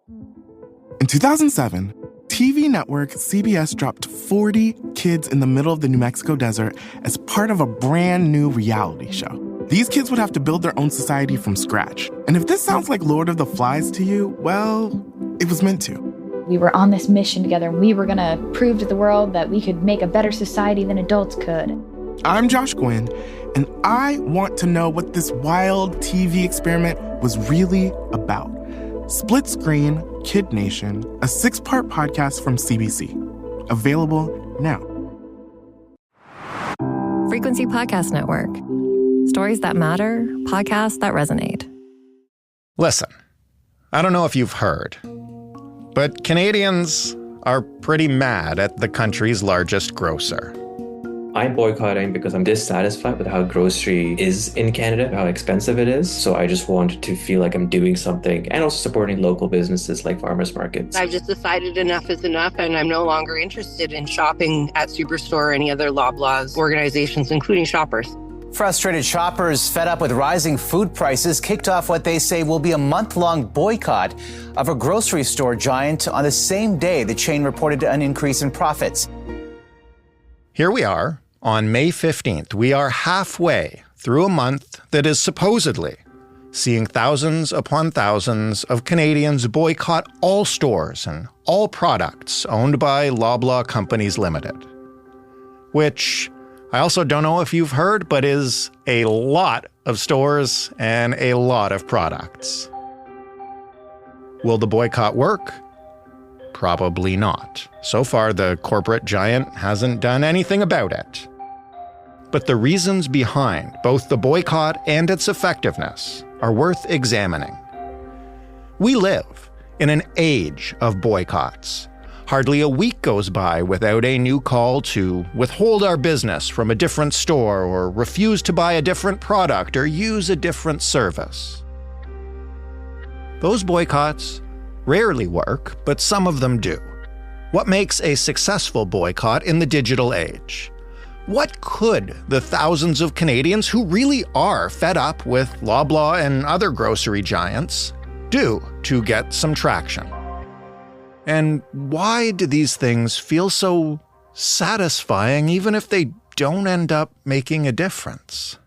In 2007, TV network CBS dropped 40 kids in the middle of the New Mexico desert as part of a brand new reality show. These kids would have to build their own society from scratch. And if this sounds like Lord of the Flies to you, well, it was meant to. We were on this mission together, and we were going to prove to the world that we could make a better society than adults could. I'm Josh Gwynn, and I want to know what this wild TV experiment was really about. Split Screen, Kid Nation, a 6-part podcast from CBC. Available now. Frequency Podcast Network. Stories that matter, podcasts that resonate. Listen, I don't know if you've heard, but Canadians are pretty mad at the country's largest grocer. I'm boycotting because I'm dissatisfied with how grocery is in Canada, how expensive it is. So I just want to feel like I'm doing something and also supporting local businesses like farmers markets. I've just decided enough is enough, and I'm no longer interested in shopping at Superstore or any other Loblaw's organizations, including Shoppers. Frustrated shoppers fed up with rising food prices kicked off what they say will be a month-long boycott of a grocery store giant on the same day the chain reported an increase in profits. Here we are on May 15th. We are halfway through a month that is supposedly seeing thousands upon thousands of Canadians boycott all stores and all products owned by Loblaw Companies Ltd, which I also don't know if you've heard, but is a lot of stores and a lot of products. Will the boycott work? Probably not. So far, the corporate giant hasn't done anything about it. But the reasons behind both the boycott and its effectiveness are worth examining. We live in an age of boycotts. Hardly a week goes by without a new call to withhold our business from a different store or refuse to buy a different product or use a different service. Those boycotts rarely work, but some of them do. What makes a successful boycott in the digital age? What could the thousands of Canadians who really are fed up with Loblaw and other grocery giants do to get some traction? And why do these things feel so satisfying even if they don't end up making a difference?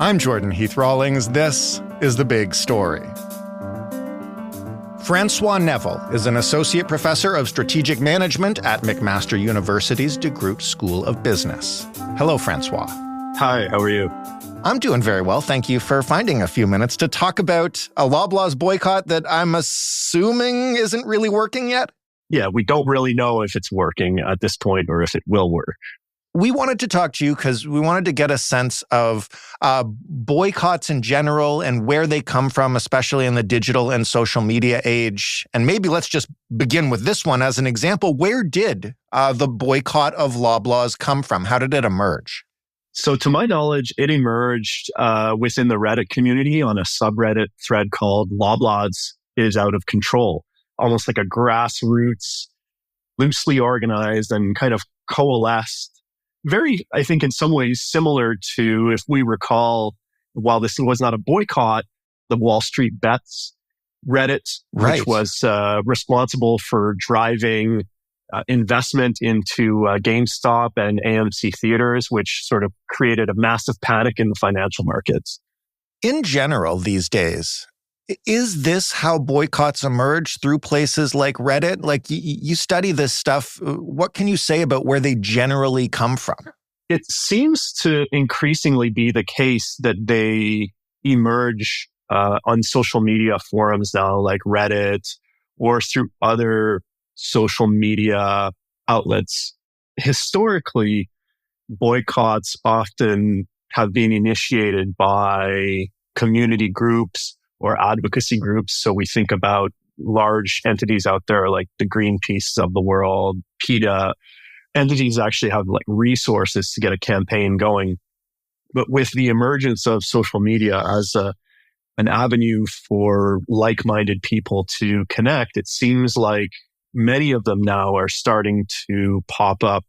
I'm Jordan Heath Rawlings. This is The Big Story. François Neville is an associate professor of strategic management at McMaster University's DeGroote School of Business. Hello, François. Hi, how are you? I'm doing very well. Thank you for finding a few minutes to talk about a Loblaw's boycott that I'm assuming isn't really working yet. Yeah, we don't really know if it's working at this point or if it will work. We wanted to talk to you because we wanted to get a sense of boycotts in general and where they come from, especially in the digital and social media age. And maybe let's just begin with this one as an example. Where did the boycott of Loblaw's come from? How did it emerge? So to my knowledge, it emerged within the Reddit community on a subreddit thread called Loblaws is Out of Control, almost like a grassroots, loosely organized and kind of coalesced. Very, I think in some ways similar to, if we recall, while this was not a boycott, the Wall Street Bets Reddit, right, which was responsible for driving investment into GameStop and AMC theaters, which sort of created a massive panic in the financial markets. In general these days, is this how boycotts emerge, through places like Reddit? Like you study this stuff. What can you say about where they generally come from? It seems to increasingly be the case that they emerge on social media forums now, like Reddit, or through other social media outlets. Historically, boycotts often have been initiated by community groups or advocacy groups. So we think about large entities out there like the Greenpeace of the world, PETA. Entities actually have like resources to get a campaign going. But with the emergence of social media as an avenue for like-minded people to connect, it seems like many of them now are starting to pop up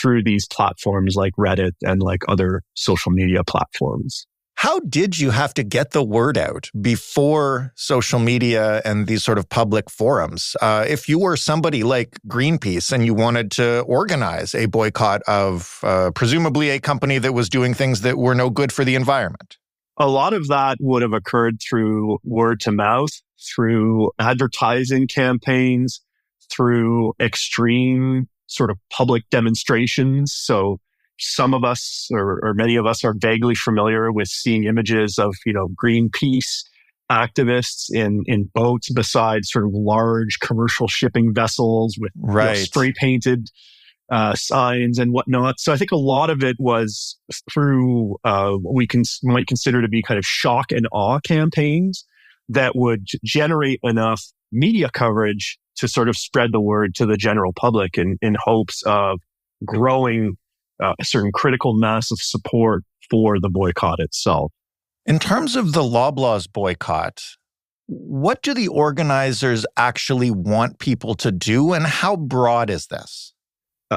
through these platforms like Reddit and like other social media platforms. How did you have to get the word out before social media and these sort of public forums? If you were somebody like Greenpeace and you wanted to organize a boycott of presumably a company that was doing things that were no good for the environment. A lot of that would have occurred through word to mouth, through advertising campaigns, through extreme sort of public demonstrations. So some of us or many of us are vaguely familiar with seeing images of, Greenpeace activists in boats beside sort of large commercial shipping vessels with spray painted signs and whatnot. So I think a lot of it was through what we might consider to be kind of shock and awe campaigns that would generate enough media coverage to sort of spread the word to the general public in hopes of growing a certain critical mass of support for the boycott itself. In terms of the Loblaw's boycott, what do the organizers actually want people to do, and how broad is this?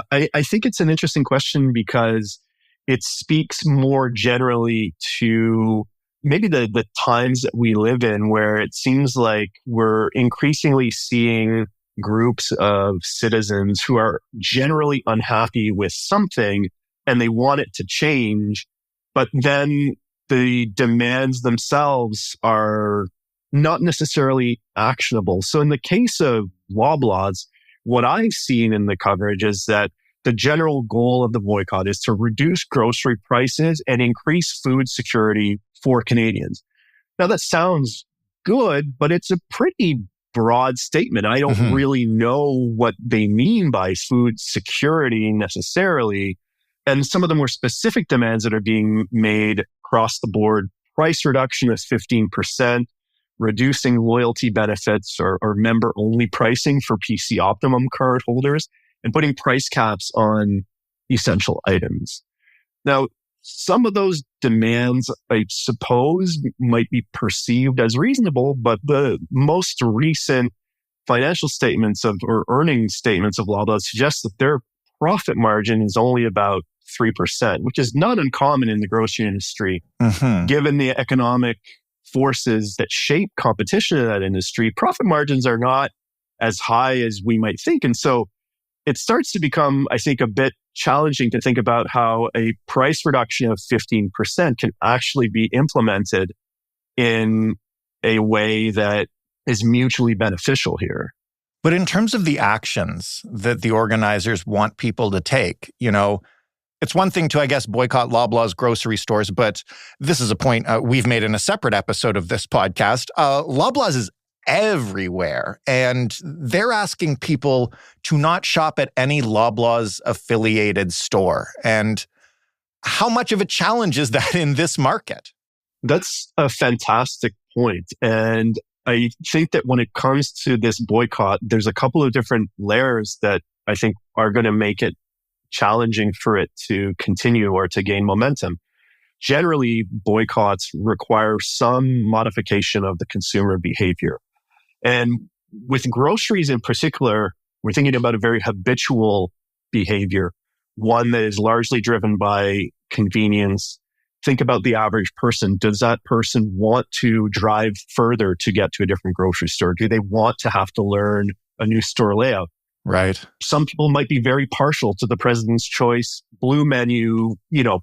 I think it's an interesting question because it speaks more generally to maybe the times that we live in, where it seems like we're increasingly seeing groups of citizens who are generally unhappy with something and they want it to change, but then the demands themselves are not necessarily actionable. So in the case of Loblaw's, what I've seen in the coverage is that the general goal of the boycott is to reduce grocery prices and increase food security for Canadians. Now that sounds good, but it's a pretty broad statement. I don't really know what they mean by food security necessarily. And some of the more specific demands that are being made across the board, price reduction of 15%, reducing loyalty benefits or member-only pricing for PC Optimum card holders, and putting price caps on essential items. Now, some of those demands, I suppose, might be perceived as reasonable, but the most recent financial statements or earnings statements of Loblaw suggest that their profit margin is only about 3%, which is not uncommon in the grocery industry. Given the economic forces that shape competition in that industry, profit margins are not as high as we might think. And so it starts to become, I think, a bit challenging to think about how a price reduction of 15% can actually be implemented in a way that is mutually beneficial here. But in terms of the actions that the organizers want people to take, it's one thing to, I guess, boycott Loblaw's grocery stores, but this is a point we've made in a separate episode of this podcast. Loblaw's is everywhere, and they're asking people to not shop at any Loblaw's affiliated store. And how much of a challenge is that in this market? That's a fantastic point. And I think that when it comes to this boycott, there's a couple of different layers that I think are going to make it challenging for it to continue or to gain momentum. Generally, boycotts require some modification of the consumer behavior. And with groceries in particular, we're thinking about a very habitual behavior, one that is largely driven by convenience. Think about the average person. Does that person want to drive further to get to a different grocery store? Do they want to have to learn a new store layout? Right. Some people might be very partial to the President's Choice Blue Menu,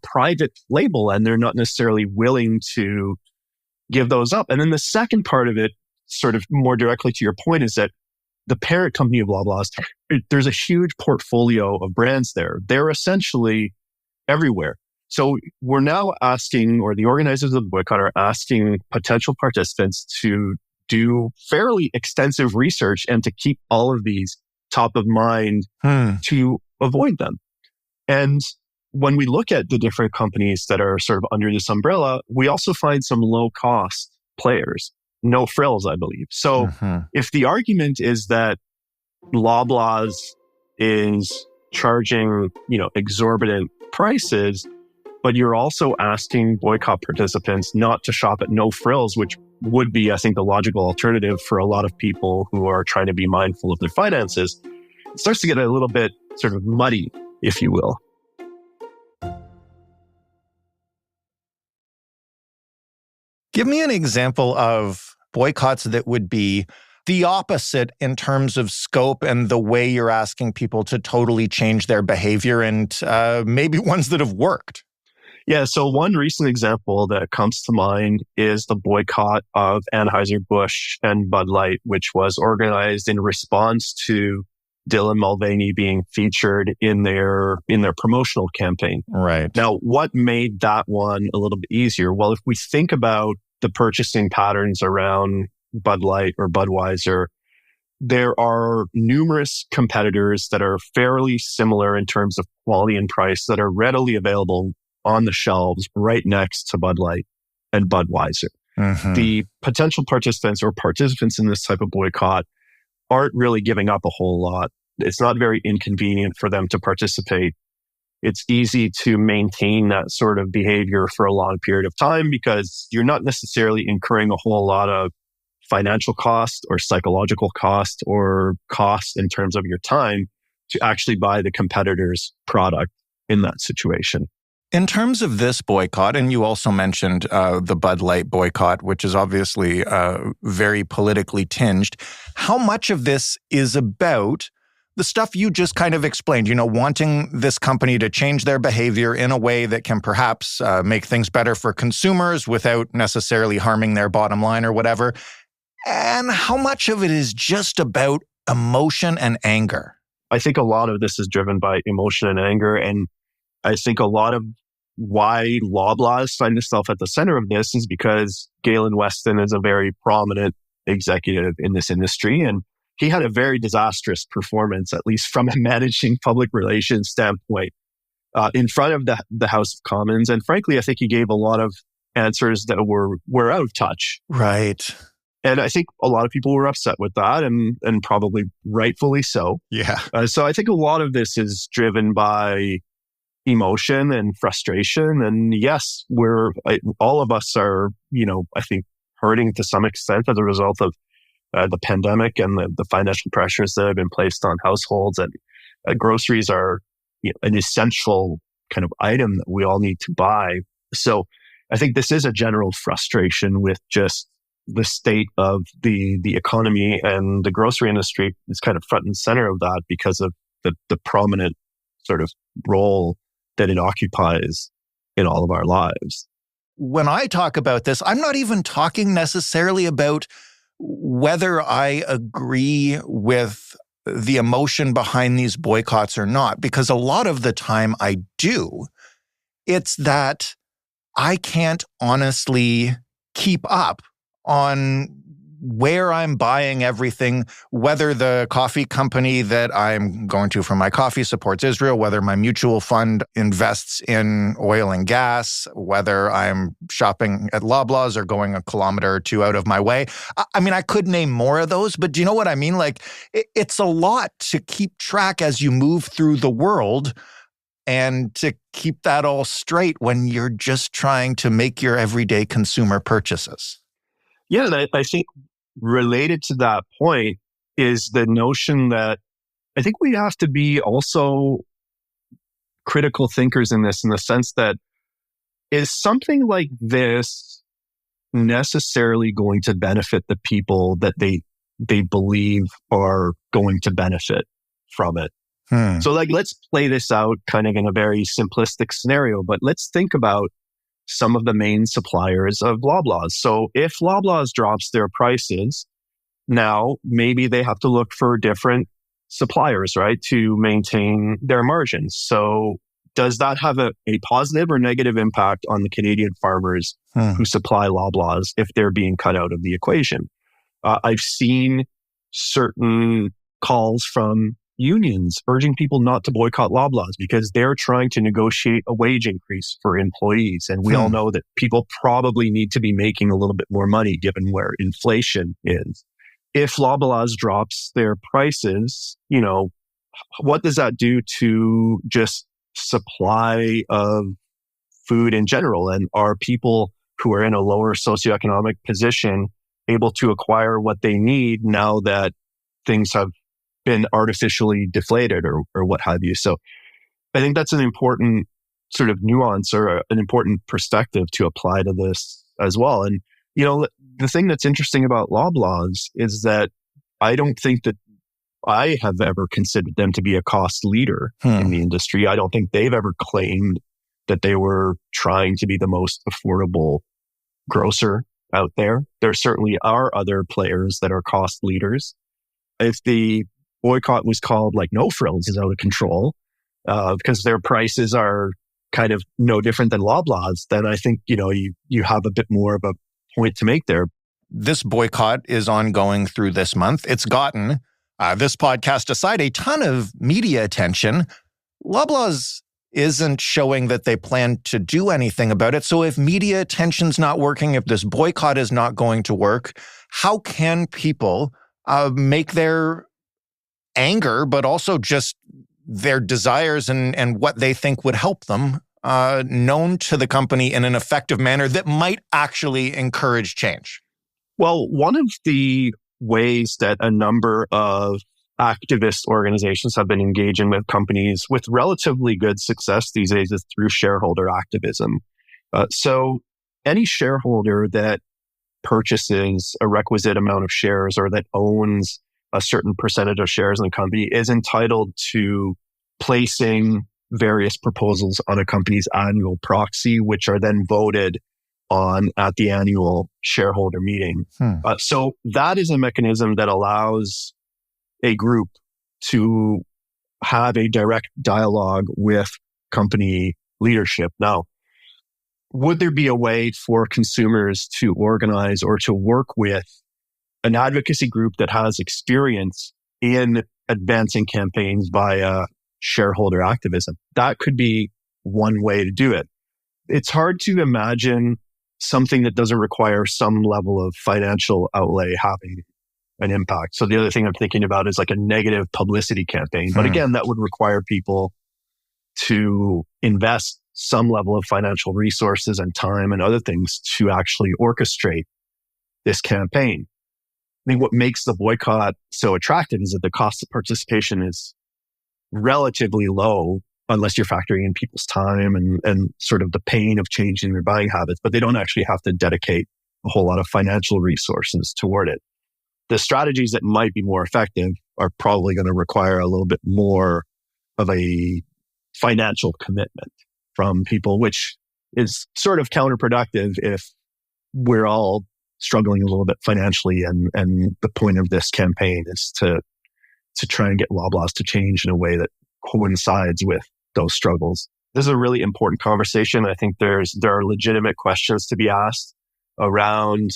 private label, and they're not necessarily willing to give those up. And then the second part of it, sort of more directly to your point, is that the parent company of Loblaw's, there's a huge portfolio of brands there. They're essentially everywhere. So we're now asking, or the organizers of the boycott are asking potential participants to do fairly extensive research and to keep all of these top of mind to avoid them. And when we look at the different companies that are sort of under this umbrella, we also find some low cost players, no frills, I believe. So if the argument is that Loblaw's is charging, exorbitant prices, but you're also asking boycott participants not to shop at no frills, which would be, I think, the logical alternative for a lot of people who are trying to be mindful of their finances, it starts to get a little bit sort of muddy, if you will. Give me an example of boycotts that would be the opposite in terms of scope and the way you're asking people to totally change their behavior, and maybe ones that have worked. Yeah, so one recent example that comes to mind is the boycott of Anheuser-Busch and Bud Light, which was organized in response to Dylan Mulvaney being featured in their promotional campaign. Right. Now, what made that one a little bit easier? Well, if we think about the purchasing patterns around Bud Light or Budweiser, there are numerous competitors that are fairly similar in terms of quality and price that are readily available on the shelves right next to Bud Light and Budweiser. Mm-hmm. The potential participants in this type of boycott aren't really giving up a whole lot. It's not very inconvenient for them to participate. It's easy to maintain that sort of behavior for a long period of time because you're not necessarily incurring a whole lot of financial cost or psychological cost or cost in terms of your time to actually buy the competitor's product in that situation. In terms of this boycott, and you also mentioned the Bud Light boycott, which is obviously very politically tinged, how much of this is about the stuff you just kind of explained, wanting this company to change their behavior in a way that can perhaps make things better for consumers without necessarily harming their bottom line or whatever? And how much of it is just about emotion and anger? I think a lot of this is driven by emotion and anger. And I think a lot of why Loblaws find itself at the center of this is because Galen Weston is a very prominent executive in this industry. And he had a very disastrous performance, at least from a managing public relations standpoint, in front of the House of Commons. And frankly, I think he gave a lot of answers that were out of touch. Right. And I think a lot of people were upset with that and probably rightfully so. Yeah. So I think a lot of this is driven by emotion and frustration. And yes, all of us are, I think hurting to some extent as a result of the pandemic and the financial pressures that have been placed on households. And groceries are an essential kind of item that we all need to buy. So I think this is a general frustration with just the state of the economy, and the grocery industry is kind of front and center of that because of the prominent sort of role that it occupies in all of our lives. When I talk about this, I'm not even talking necessarily about whether I agree with the emotion behind these boycotts or not, because a lot of the time I do. It's that I can't honestly keep up on where I'm buying everything, whether the coffee company that I'm going to for my coffee supports Israel, whether my mutual fund invests in oil and gas, whether I'm shopping at Loblaws or going a kilometer or two out of my way. I mean, I could name more of those, but do you know what I mean? Like, it's a lot to keep track as you move through the world and to keep that all straight when you're just trying to make your everyday consumer purchases. Yeah, and I think related to that point is the notion that I think we have to be also critical thinkers in this, in the sense that is something like this necessarily going to benefit the people that they believe are going to benefit from it? So let's play this out kind of in a very simplistic scenario, but let's think about some of the main suppliers of Loblaws. So if Loblaws drops their prices, now maybe they have to look for different suppliers, right, to maintain their margins. So does that have a positive or negative impact on the Canadian farmers who supply Loblaws if they're being cut out of the equation? I've seen certain calls from unions urging people not to boycott Loblaws because they're trying to negotiate a wage increase for employees. And we all know that people probably need to be making a little bit more money given where inflation is. If Loblaws drops their prices, what does that do to just supply of food in general? And are people who are in a lower socioeconomic position able to acquire what they need now that things have been artificially deflated or what have you? So I think that's an important sort of nuance or an important perspective to apply to this as well. And, The thing that's interesting about Loblaws is that I don't think that I have ever considered them to be a cost leader in the industry. I don't think they've ever claimed that they were trying to be the most affordable grocer out there. There certainly are other players that are cost leaders. If the boycott was called like No Frills is out of control because their prices are kind of no different than Loblaw's, then I think, you have a bit more of a point to make there. This boycott is ongoing through this month. It's gotten, this podcast aside, a ton of media attention. Loblaw's isn't showing that they plan to do anything about it. So if media attention's not working, if this boycott is not going to work, how can people make their anger, but also just their desires and what they think would help them known to the company in an effective manner that might actually encourage change? Well, one of the ways that a number of activist organizations have been engaging with companies with relatively good success these days is through shareholder activism. So any shareholder that purchases a requisite amount of shares or that owns a certain percentage of shares in the company is entitled to placing various proposals on a company's annual proxy, which are then voted on at the annual shareholder meeting. So that is a mechanism that allows a group to have a direct dialogue with company leadership. Now, would there be a way for consumers to organize or to work with an advocacy group that has experience in advancing campaigns via shareholder activism? That could be one way to do it. It's hard to imagine something that doesn't require some level of financial outlay having an impact. So the other thing I'm thinking about is like a negative publicity campaign. But again, that would require people to invest some level of financial resources and time and other things to actually orchestrate this campaign. I think what makes the boycott so attractive is that the cost of participation is relatively low unless you're factoring in people's time and sort of the pain of changing their buying habits, but they don't actually have to dedicate a whole lot of financial resources toward it. The strategies that might be more effective are probably going to require a little bit more of a financial commitment from people, which is sort of counterproductive if we're all struggling a little bit financially. And the point of this campaign is to try and get Loblaws to change in a way that coincides with those struggles. This is a really important conversation. I think there are legitimate questions to be asked around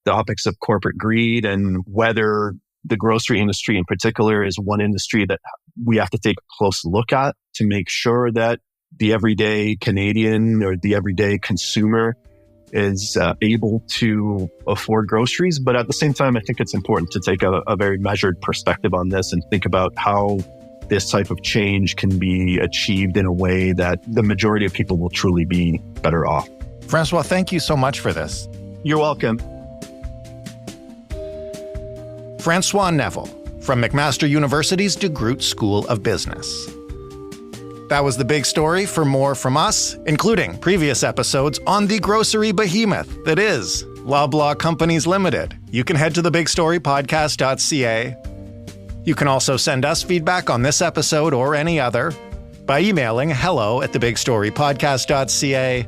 the optics of corporate greed and whether the grocery industry in particular is one industry that we have to take a close look at to make sure that the everyday Canadian or the everyday consumer is able to afford groceries. But at the same time, I think it's important to take a very measured perspective on this and think about how this type of change can be achieved in a way that the majority of people will truly be better off. François, thank you so much for this. You're welcome. François Neville from McMaster University's DeGroote School of Business. That was the big story. For more from us, including previous episodes on the grocery behemoth that is Loblaw Companies Ltd, you can head to thebigstorypodcast.ca. You can also send us feedback on this episode or any other by emailing hello@thebigstorypodcast.ca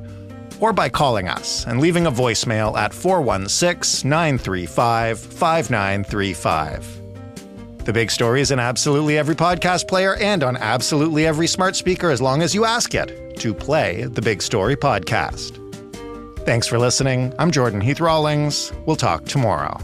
or by calling us and leaving a voicemail at 416-935-5935. The Big Story is in absolutely every podcast player and on absolutely every smart speaker as long as you ask it to play the Big Story podcast. Thanks for listening. I'm Jordan Heath Rawlings. We'll talk tomorrow.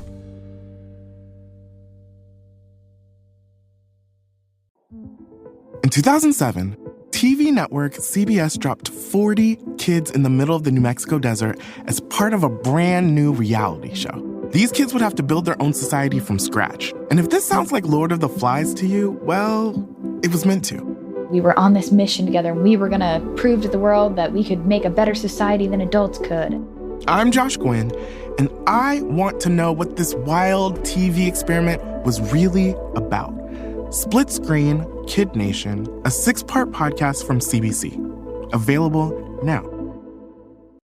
In 2007, TV network CBS dropped 40 kids in the middle of the New Mexico desert as part of a brand new reality show. These kids would have to build their own society from scratch. And if this sounds like Lord of the Flies to you, well, it was meant to. We were on this mission together, and we were going to prove to the world that we could make a better society than adults could. I'm Josh Gwynn, and I want to know what this wild TV experiment was really about. Split Screen, Kid Nation, a 6-part podcast from CBC. Available now.